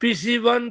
PC1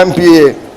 MPA,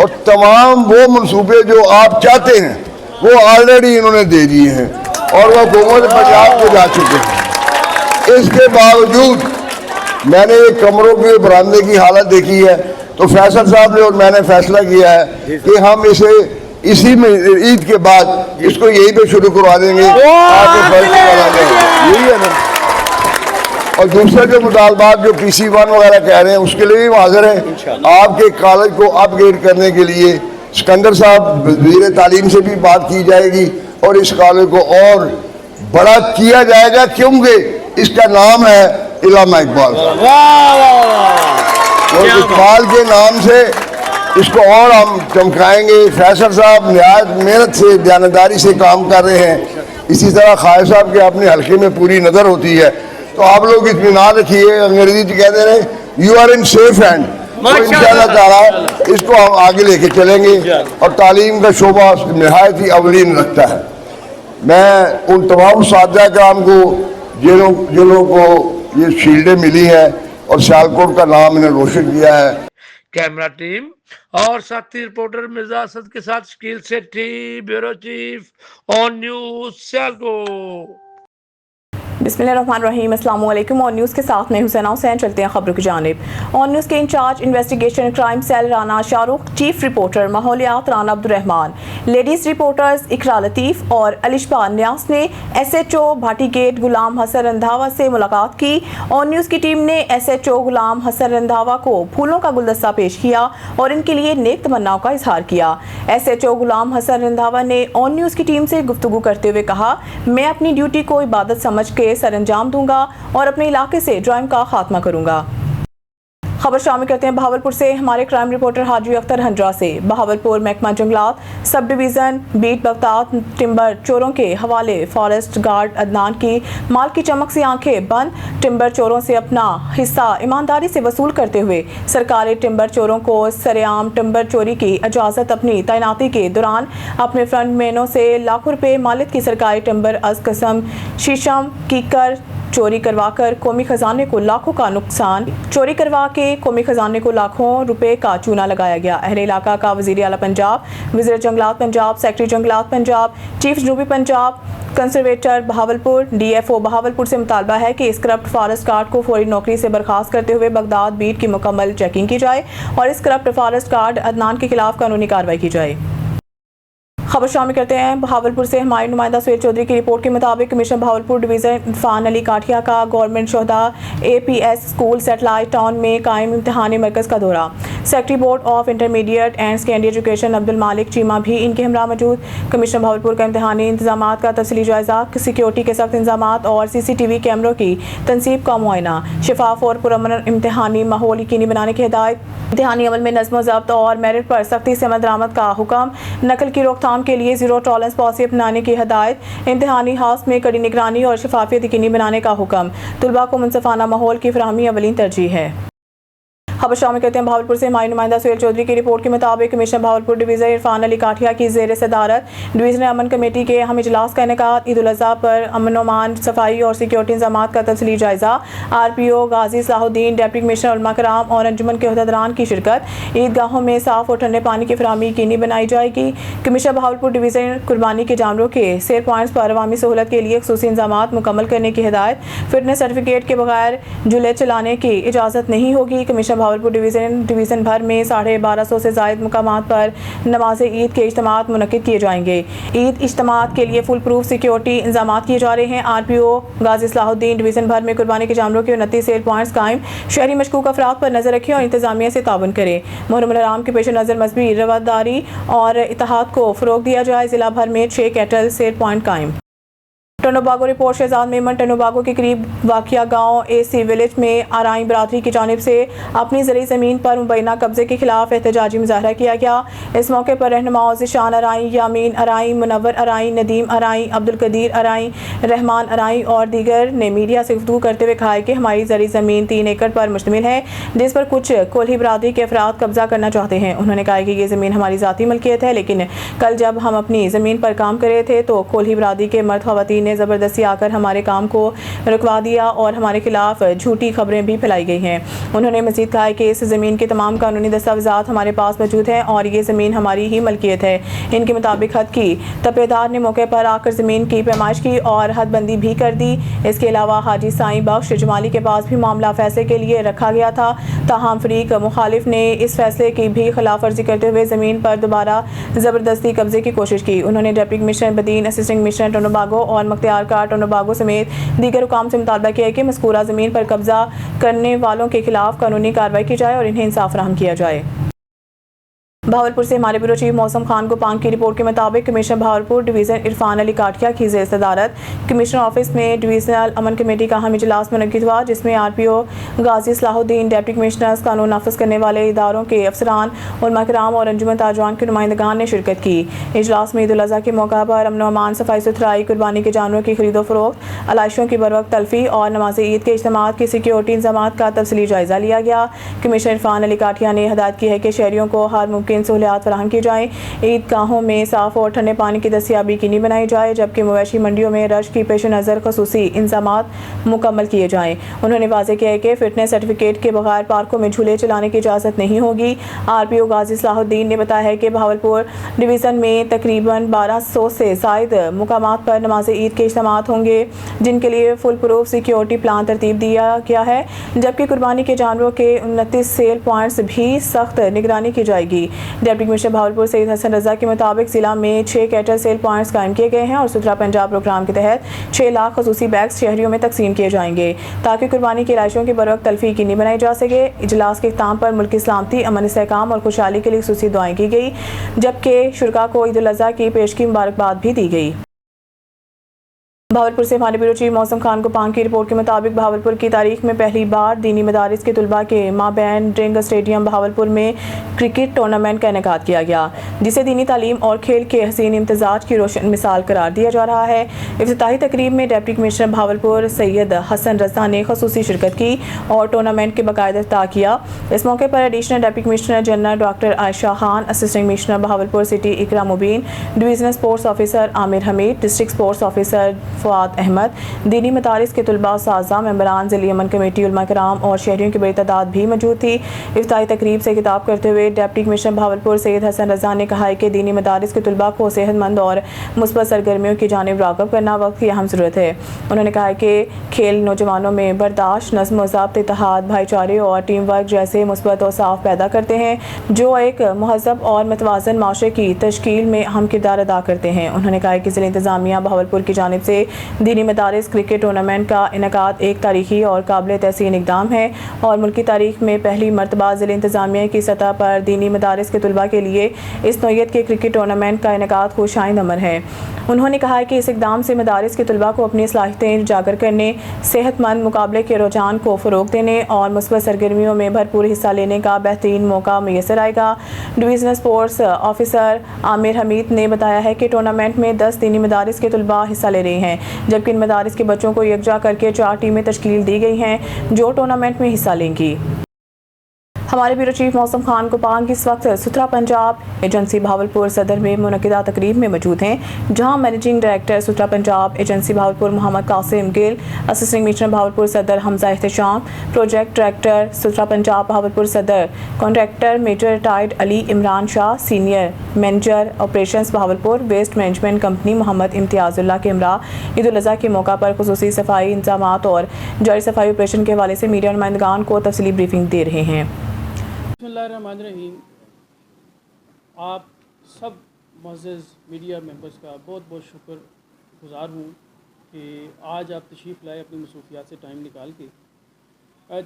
اور تمام وہ منصوبے جو آپ چاہتے ہیں وہ آلریڈی انہوں نے دے دیے ہیں اور وہ حکومت پنجاب کو جا چکے ہیں۔ اس کے باوجود میں نے یہ کمروں کے برآمدے کی حالت دیکھی ہے تو فیصل صاحب نے اور میں نے فیصلہ کیا ہے کہ ہم اسے اسی میں عید کے بعد اس کو یہی پہ شروع کروا دیں گے تاکہ فرض والا جائے۔ یہی ہے نا۔ اور دوسرے جو مطالبات جو پی سی 1 وغیرہ کہہ رہے ہیں اس کے لیے بھی حاضر ہیں۔ آپ کے کالج کو اپ گریڈ کرنے کے لیے سکندر صاحب وزیر تعلیم سے بھی بات کی جائے گی اور اس کالج کو اور بڑا کیا جائے گا کیونکہ اس کا نام ہے علامہ اقبال۔ اور اقبال کے نام سے اس کو اور ہم چمکائیں گے۔ فیصل صاحب نہایت محنت سے دیانتداری سے کام کر رہے ہیں، اسی طرح خواجہ صاحب کے اپنے حلقے میں پوری نظر ہوتی ہے، تو آپ لوگ اطمینان رکھیے۔ انگریزی کہتے ہیں you are in safe hand, انشاءاللہ تعالیٰ اس کو ہم آگے لے کے چلیں گے اور تعلیم کا شعبہ نہایت ہی اولین رکھتا ہے۔ میں ان تمام اساتذہ کرام کو جنہوں کو یہ شیلڈیں ملی ہیں اور سیالکوٹ کا نام انہیں روشن کیا ہے۔ کیمرہ ٹیم اور ساتھی رپورٹر مرزا اسد کے ساتھ شکیل سیٹھی، بیورو چیف آن نیوز سیالکوٹ۔ بسم اللہ الرحمن الرحیم، السلام علیکم۔ آن نیوز کے ساتھ میں حسینہ حسین، چلتے ہیں خبروں کی جانب۔ آن نیوز کے incharge investigation crime cell Rana Shah Rukh, chief reporter ماحولیات رانا عبدالرحمان، لیڈیز رپورٹرز اقرا لطیف اور الشبا نیاز نے S H O Bhati gate Ghulam Hassan Randhawa سے ملاقات کی۔ آن نیوز کی ٹیم نے S H O Ghulam Hassan Randhawa کو پھولوں کا گلدستہ پیش کیا اور ان کے لیے نیک تمناؤں کا اظہار کیا۔ S H O Ghulam Hassan Randhawa نے آن نیوز کی ٹیم سے گفتگو کرتے ہوئے کہا، میں اپنی ڈیوٹی کو عبادت سمجھ کے سر انجام دوں گا اور اپنے علاقے سے جرائم کا خاتمہ کروں گا۔ خبر شامل کرتے ہیں بہاولپور سے ہمارے کرائم رپورٹر حاجی اختر ہنڈرا سے۔ بہاولپور محکمہ جنگلات sub division beat Baghdad timber چوروں کے حوالے فارسٹ گارڈ عدنان کی مال کی چمک سے آنکھیں بند، ٹمبر چوروں سے اپنا حصہ ایمانداری سے وصول کرتے ہوئے سرکاری ٹمبر چوروں کو سرعام ٹمبر چوری کی اجازت اپنی تعیناتی کے دوران اپنے فرنٹ مینوں سے لاکھوں روپے مالک کی سرکاری ٹمبر از قسم شیشم کیکر چوری کروا کر قومی خزانے کو لاکھوں کا نقصان، چوری کروا کے قومی خزانے کو لاکھوں روپے کا چونا لگایا گیا۔ اہل علاقہ کا وزیر اعلیٰ پنجاب، وزیر جنگلات پنجاب، سیکرٹری جنگلات پنجاب، چیف جنوبی Punjab conservator Bahawalpur D F O Bahawalpur سے مطالبہ ہے کہ اس کرپٹ فارسٹ گارڈ کو فوری نوکری سے برخاست کرتے ہوئے بغداد بیٹ کی مکمل چیکنگ کی جائے اور اس کرپٹ فارسٹ گارڈ عدنان کے خلاف قانونی کارروائی کی جائے۔ خبر شامل کرتے ہیں بہاولپور سے ہمارے نمائندہ سہیل چودھری کی رپورٹ کے مطابق کمشنر بہاولپور ڈویژن عرفان علی کاٹھیا کا government Shuhada A P S school satellite town میں قائم امتحانی مرکز کا دورہ۔ Secretary board of intermediate and secondary education Abdul Malik Cheema بھی ان کے ہمراہ موجود۔ کمشنر بہاولپور کا امتحانی انتظامات کا تفصیلی جائزہ، سیکیورٹی کے سخت انتظامات اور سی سی ٹی وی کیمروں کی تنصیب کا معائنہ، شفاف اور پرامن امتحانی ماحول یقینی بنانے کی ہدایت، امتحانی عمل میں نظم و ضبط اور میرٹ پر سختی سے عمل درآمد کا حکم، نقل کی روک تھام کے لیے زیرو ٹالرنس پالیسی اپنانے کی ہدایت، امتحانی ہاؤس میں کڑی نگرانی اور شفافیت یقینی بنانے کا حکم، طلباء کو منصفانہ ماحول کی فراہمی اولین ترجیح ہے۔ خبر شامل کرتے ہیں بہاولپور سے ہماری نمائندہ سہیل چودھری کی رپورٹ کے مطابق کمشنر بہاولپور ڈویژن عرفان علی کاٹھیا کی زیر صدارت ڈویژنل امن کمیٹی کے اہم اجلاس کا انعقاد۔ عید الاضحیٰ پر امن و امان، صفائی اور سیکیورٹی انتظامات کا تفصیلی جائزہ، آر پی او غازی صلاح الدین، ڈپٹی کمشنر علماء کرام اور انجمن کے عہدیداران کی شرکت۔ عیدگاہوں میں صاف اور ٹھنڈے پانی کی فراہمی یقینی بنائی جائے گی۔ کمشنر بہاولپور ڈویژن قربانی کے جانوروں کے سیر پوائنٹس پر عوامی سہولت کے لیے خصوصی انتظامات مکمل کرنے کی ہدایت، فٹنس سرٹیفکیٹ کے بغیر جھولے چلانے کی اجازت نہیں ہوگی۔ کمشنر بہاولپور ڈویژن بھر میں 1250 سے زائد مقامات پر نماز عید کے اجتماعات منعقد کیے جائیں گے۔ عید اجتماعات کے لیے فل پروف سیکیورٹی انتظامات کیے جا رہے ہیں۔ آر پی او غازی صلاح الدین ڈویژن بھر میں قربانی کے جانوروں کے 29 سیل پوائنٹس قائم، شہری مشکوک افراد پر نظر رکھیں اور انتظامیہ سے تعاون کریں۔ محرم الحرام کے پیش نظر مذہبی رواداری اور اتحاد کو فروغ دیا جائے۔ ضلع بھر میں 6 کیٹل سیل پوائنٹ قائم۔ ٹنوباگو رپورٹ شہزاد میمن ٹنوباگو کے قریب واقع گاؤں اے سی ولیج میں آرائیں برادری کی جانب سے اپنی زرعی زمین پر مبینہ قبضے کے خلاف احتجاجی مظاہرہ کیا گیا۔ اس موقع پر رہنماؤں ذیشان ارائیں، یامین ارائیں، منور ارائیں، ندیم ارائیں، عبدالقدیر ارائیں، رحمان ارائیں اور دیگر نے میڈیا سے گفتگو کرتے ہوئے کہا کہ ہماری زرعی زمین 3 ایکڑ پر مشتمل ہے جس پر کچھ کولھی برادری کے افراد قبضہ کرنا چاہتے ہیں۔ انہوں نے کہا کہ یہ زمین ہماری ذاتی ملکیت ہے، لیکن کل جب ہم اپنی زمین پر کام کر رہے تھے تو کولھی برادری کے مرد خواتین نے زبردستی آ کر ہمارے کام کو رکوا دیا اور ہمارے خلاف جھوٹی خبریں بھی پھیلائی گئی ہیں۔ انہوں نے مزید کہا کہ اس زمین کے تمام قانونی دستاویزات ہمارے پاس موجود ہیں اور یہ زمین ہماری ہی ملکیت ہے۔ ان کے مطابق حد کی تپیدار نے موقع پر آ کر زمین کی پیمائش کی اور حد بندی بھی کر دی۔ اس کے علاوہ حاجی سائیں بخش جمالی کے پاس بھی معاملہ فیصلے کے لیے رکھا گیا تھا، تاہم فریق مخالف نے اس فیصلے کی بھی خلاف ورزی کرتے ہوئے زمین پر دوبارہ زبردستی قبضے کی کوشش کی۔ انہوں نے ڈپٹی کمشنر بدین، اسسٹنٹ کمشنر ٹونوباگو اور مختار کار ٹونوباگو سمیت دیگر حکام سے مطالبہ کیا کہ مذکورہ زمین پر قبضہ کرنے والوں کے خلاف قانونی کارروائی کی جائے اور انہیں انصاف فراہم کیا جائے۔ بہاولپور سے ہمارے بیورو چیف موسم خان گوپانگ کی رپورٹ کے مطابق کمشنر بہاولپور ڈویژن عرفان علی کاٹیا کی زیر صدارت کمشنر آفس میں ڈویژنل امن کمیٹی کا اہم اجلاس منعقد ہوا، جس میں RPO غازی صلاح الدین، ڈپٹی کمشنرز، قانون نافذ کرنے والے اداروں کے افسران، علماء کرام اور انجمن تاجران کے نمائندگان نے شرکت کی۔ اجلاس میں عید الاضحیٰ کے موقع پر امن و امان، صفائی ستھرائی، قربانی کے جانوروں کی خرید و فروخت، علائشوں کی بروقت تلفی اور نماز عید کے اجتماعات کی سیکیورٹی انتظامات کا تفصیلی جائزہ لیا گیا۔ کمشنر عرفان علی کاٹیا نے ہدایت کی ہے کہ شہریوں کو ہر ممکن سہولیات فراہم کی جائیں، عیدگاہوں میں صاف اور ٹھنڈے پانی کی دستیابی یقینی بنائی جائے، جبکہ مویشی منڈیوں میں رش کی پیش نظر خصوصی انتظامات مکمل کیے جائیں۔ انہوں نے واضح کیا کہ فٹنس سرٹیفکیٹ کے بغیر پارکوں میں جھولے چلانے کی اجازت نہیں ہوگی۔ RPO غازی صلاح الدین نے بتایا ہے کہ بہاولپور ڈویژن میں تقریباً 1200 سے زائد مقامات پر نماز عید کے اجتماعات ہوں گے، جن کے لیے فل پروف سیکیورٹی پلان ترتیب دیا گیا ہے، جبکہ قربانی کے جانوروں کے 29 سیل پوائنٹس بھی سخت نگرانی کی جائے گی۔ ڈپٹی کمشنر بہاولپور سید حسن رضا کے مطابق ضلع میں 6 کیٹل سیل پوائنٹس قائم کیے گئے ہیں اور ستھرا پنجاب پروگرام کے تحت 6 لاکھ خصوصی بیگز شہریوں میں تقسیم کیے جائیں گے تاکہ قربانی کی علائشوں کی بروقت تلفی یقینی بنائی جا سکے۔ اجلاس کے اختتام پر ملکی سلامتی، امن استحکام اور خوشحالی کے لیے خصوصی دعائیں کی گئی، جبکہ شرکاء کو عید الاضحیٰ کی پیشگی مبارکباد بھی دی گئی۔ بہاولپور سے ہمارے بیورو چیف موسم خان گوپانگ کی رپورٹ کے مطابق بہاولپور کی تاریخ میں پہلی بار دینی مدارس کے طلباء کے مابین ڈرنگ اسٹیڈیم بہاولپور میں کرکٹ ٹورنامنٹ کا انعقاد کیا گیا، جسے دینی تعلیم اور کھیل کے حسین امتزاج کی روشن مثال قرار دیا جا رہا ہے۔ افتتاحی تقریب میں ڈپٹی کمشنر بہاولپور سید حسن رضا نے خصوصی شرکت کی اور ٹورنامنٹ کے باقاعدہ افتتاح کیا۔ اس موقع پر additional deputy commissioner general doctor Ayesha Khan, assistant commissioner Bahawalpur city Iqra Mubeen, divisional sports officer Amir Hameed, district sports officer Fawad Ahmed, دینی مدارس کے طلباء، اساتذہ، ممبران ضلعی امن کمیٹی، علماء کرام اور شہریوں کی بڑی تعداد بھی موجود تھی۔ افتتاحی تقریب سے خطاب کرتے ہوئے ڈپٹی کمشنر بہاولپور سید حسن رضا نے کہا کہ دینی مدارس کے طلباء کو صحت مند اور مثبت سرگرمیوں کی جانب راغب کرنا وقت کی اہم ضرورت ہے۔ انہوں نے کہا کہ کھیل نوجوانوں میں برداشت، نظم و ضبط، اتحاد، بھائی چارے اور ٹیم ورک جیسے مثبت اوصاف پیدا کرتے ہیں، جو ایک مہذب اور متوازن معاشرے کی تشکیل میں اہم کردار ادا کرتے ہیں۔ انہوں نے کہا کہ ضلع انتظامیہ بہاولپور کی جانب سے دینی مدارس کرکٹ ٹورنامنٹ کا انعقاد ایک تاریخی اور قابل تحسین اقدام ہے اور ملکی تاریخ میں پہلی مرتبہ ضلع انتظامیہ کی سطح پر دینی مدارس کے طلباء کے لیے اس نوعیت کے کرکٹ ٹورنامنٹ کا انعقاد خوش آئند امر ہے۔ انہوں نے کہا کہ اس اقدام سے مدارس کے طلباء کو اپنی صلاحیتیں اجاگر کرنے، صحت مند مقابلے کے رجحان کو فروغ دینے اور مثبت سرگرمیوں میں بھرپور حصہ لینے کا بہترین موقع میسر آئے گا۔ ڈویژنل اسپورٹس آفیسر عامر حمید نے بتایا ہے کہ ٹورنامنٹ میں 10 دینی مدارس کے طلباء حصہ لے رہے ہیں، جبکہ ان مدارس کے بچوں کو یکجا کر کے 4 ٹیمیں تشکیل دی گئی ہیں جو ٹورنامنٹ میں حصہ لیں گی۔ ہمارے بیورو چیف موسم خان گوپانگ اس وقت ستھرا پنجاب ایجنسی بہاولپور صدر میں منعقدہ تقریب میں موجود ہیں، جہاں managing director Suthra Punjab agency Bahawalpur Muhammad Qasim Gill, assistant commissioner Bahawalpur Saddar Hamza Ehtesham, project director Suthra Punjab Bahawalpur Saddar, contractor major retired Ali Imran Shah, senior manager operations Bahawalpur waste management company Muhammad Imtiaz Ullah کے ہمراہ عید الاضحیٰ کے موقع پر خصوصی صفائی انتظامات اور جاری صفائی آپریشن کے حوالے سے میڈیا نمائندگان کو تفصیلی بریفنگ دے رہے ہیں۔ بسم اللہ الرحمن الرحیم۔ آپ سب معزز میڈیا ممبرز کا بہت بہت شکر گزار ہوں کہ آج آپ تشریف لائے اپنی مصروفیات سے ٹائم نکال کے۔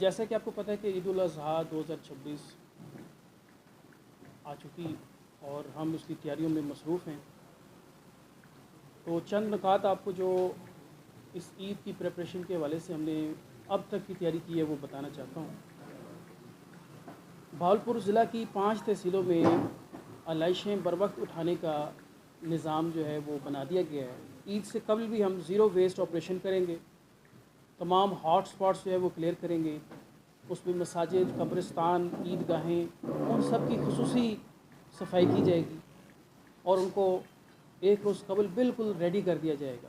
جیسا کہ آپ کو پتہ ہے کہ عید الاضحیٰ 2026 آ چکی اور ہم اس کی تیاریوں میں مصروف ہیں، تو چند نکات آپ کو جو اس عید کی پریپریشن کے حوالے سے ہم نے اب تک کی تیاری کی ہے وہ بتانا چاہتا ہوں۔ بہاولپور ضلع کی 5 تحصیلوں میں علائشیں بروقت اٹھانے کا نظام جو ہے وہ بنا دیا گیا ہے۔ عید سے قبل بھی ہم زیرو ویسٹ آپریشن کریں گے، تمام ہاٹ سپاٹس جو ہے وہ کلیئر کریں گے، اس میں مساجد، قبرستان، عیدگاہیں، ان سب کی خصوصی صفائی کی جائے گی اور ان کو ایک روز قبل بالکل ریڈی کر دیا جائے گا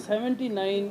79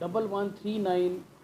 1139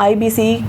IBC